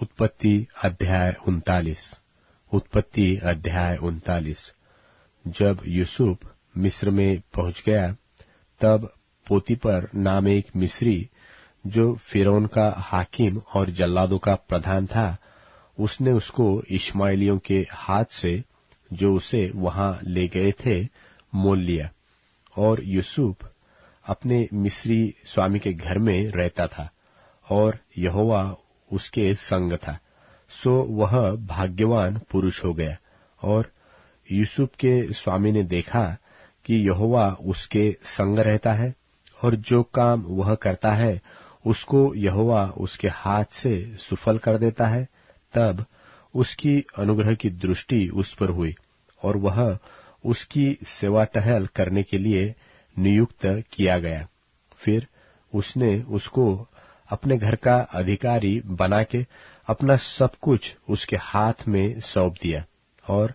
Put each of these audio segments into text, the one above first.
उत्पत्ति अध्याय 39। जब यूसुफ मिस्र में पहुंच गया, तब पोतीपर नाम एक मिस्री, जो फिरौन का हाकिम और जल्लादों का प्रधान था, उसने उसको इश्माएलियों के हाथ से, जो उसे वहां ले गए थे, मोल लिया। और यूसुफ अपने मिस्री स्वामी के घर में रहता था, और यहोवा उसके संग था, सो वह भाग्यवान पुरुष हो गया। और यूसुफ के स्वामी ने देखा कि यहोवा उसके संग रहता है, और जो काम वह करता है उसको यहोवा उसके हाथ से सुफल कर देता है। तब उसकी अनुग्रह की दृष्टि उस पर हुई, और वह उसकी सेवा टहल करने के लिए नियुक्त किया गया। फिर उसने उसको अपने घर का अधिकारी बना के अपना सब कुछ उसके हाथ में सौंप दिया। और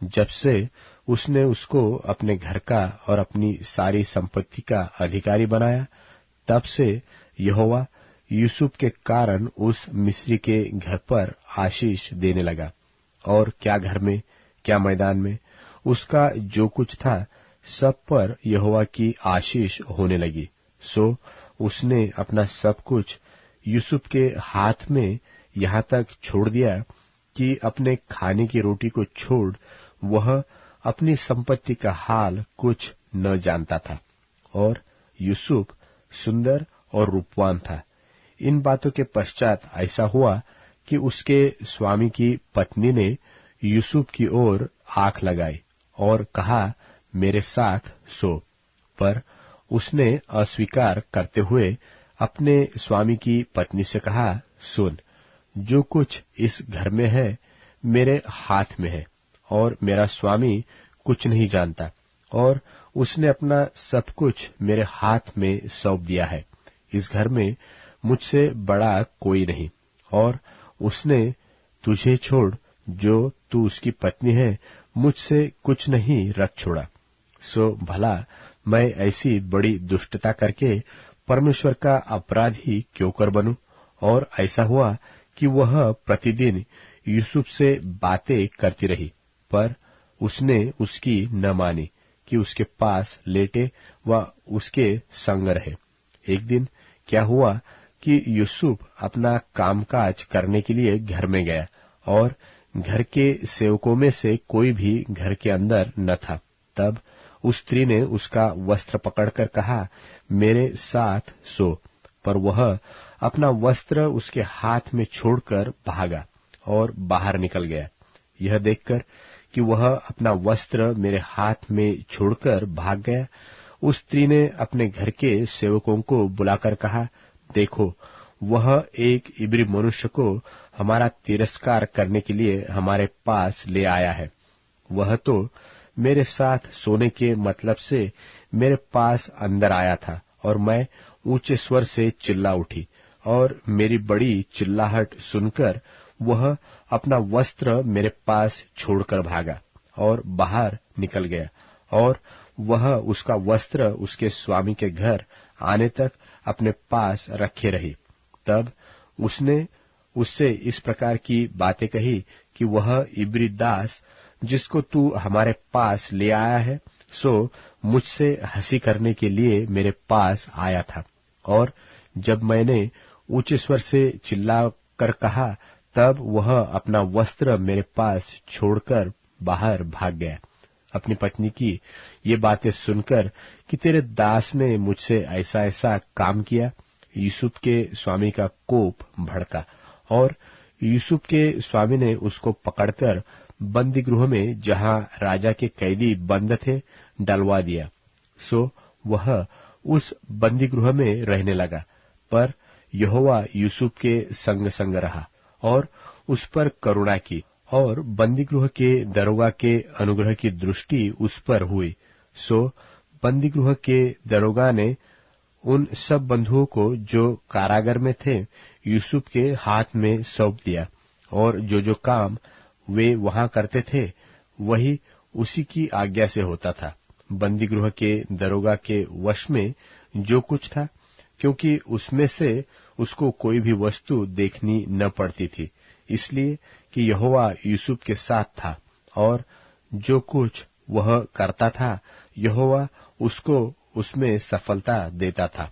जब से उसने उसको अपने घर का और अपनी सारी संपत्ति का अधिकारी बनाया, तब से यहोवा यूसुफ के कारण उस मिस्री के घर पर आशीष देने लगा। और क्या घर में, क्या मैदान में, उसका जो कुछ था, सब पर यहोवा की आशीष होने लगी। सो उसने अपना सब कुछ यूसुफ के हाथ में यहाँ तक छोड़ दिया कि अपने खाने की रोटी को छोड़ वह अपनी संपत्ति का हाल कुछ न जानता था। और यूसुफ सुंदर और रूपवान था। इन बातों के पश्चात ऐसा हुआ कि उसके स्वामी की पत्नी ने यूसुफ की ओर आंख लगाई और कहा, मेरे साथ सो। पर उसने अस्वीकार करते हुए अपने स्वामी की पत्नी से कहा, सुन, जो कुछ इस घर में है मेरे हाथ में है, और मेरा स्वामी कुछ नहीं जानता, और उसने अपना सब कुछ मेरे हाथ में सौंप दिया है। इस घर में मुझसे बड़ा कोई नहीं, और उसने तुझे छोड़, जो तू उसकी पत्नी है, मुझसे कुछ नहीं रख छोड़ा। सो भला मैं ऐसी बड़ी दुष्टता करके परमेश्वर का अपराधी क्यों कर बनूं? और ऐसा हुआ कि वह प्रतिदिन यूसुफ से बातें करती रही, पर उसने उसकी न मानी कि उसके पास लेटे व उसके संग रहे। एक दिन क्या हुआ कि यूसुफ अपना कामकाज करने के लिए घर में गया, और घर के सेवकों में से कोई भी घर के अंदर न था। तब उस स्त्री ने उसका वस्त्र पकड़कर कहा, मेरे साथ सो। पर वह अपना वस्त्र उसके हाथ में छोड़कर भागा और बाहर निकल गया। यह देखकर कि वह अपना वस्त्र मेरे हाथ में छोड़कर भाग गया, उस स्त्री ने अपने घर के सेवकों को बुलाकर कहा, देखो, वह एक इब्री मनुष्य को हमारा तिरस्कार करने के लिए हमारे पास ले आया है। वह तो मेरे साथ सोने के मतलब से मेरे पास अंदर आया था, और मैं ऊंचे स्वर से चिल्ला उठी, और मेरी बड़ी चिल्लाहट सुनकर वह अपना वस्त्र मेरे पास छोड़कर भागा और बाहर निकल गया। और वह उसका वस्त्र उसके स्वामी के घर आने तक अपने पास रखे रही। तब उसने उससे इस प्रकार की बातें कही कि वह इब्री दास, जिसको तू हमारे पास ले आया है, सो मुझसे हंसी करने के लिए मेरे पास आया था। और जब मैंने ऊंचे स्वर से चिल्ला कर कहा, तब वह अपना वस्त्र मेरे पास छोड़कर बाहर भाग गया। अपनी पत्नी की ये बातें सुनकर कि तेरे दास ने मुझसे ऐसा ऐसा काम किया, यूसुफ के स्वामी का कोप भड़का, और यूसुफ के स्वामी ने उसको पकड़कर बंदी गृह में, जहां राजा के कैदी बंद थे, डलवा दिया। सो वह उस बंदी गृह में रहने लगा। पर यहोवा यूसुफ के संग संग रहा और उस पर करुणा की, और बंदी गृह के दरोगा के अनुग्रह की दृष्टि उस पर हुई। सो बंदी गृह के दरोगा ने उन सब बंधुओं को जो कारागार में थे यूसुफ के हाथ में सौंप दिया, और जो काम वे वहां करते थे वही उसी की आज्ञा से होता था। बंदी गृह के दरोगा के वश में जो कुछ था, क्योंकि उसमें से उसको कोई भी वस्तु देखनी न पड़ती थी, इसलिए कि यहोवा यूसुफ के साथ था और जो कुछ वह करता था यहोवा उसको उसमें सफलता देता था।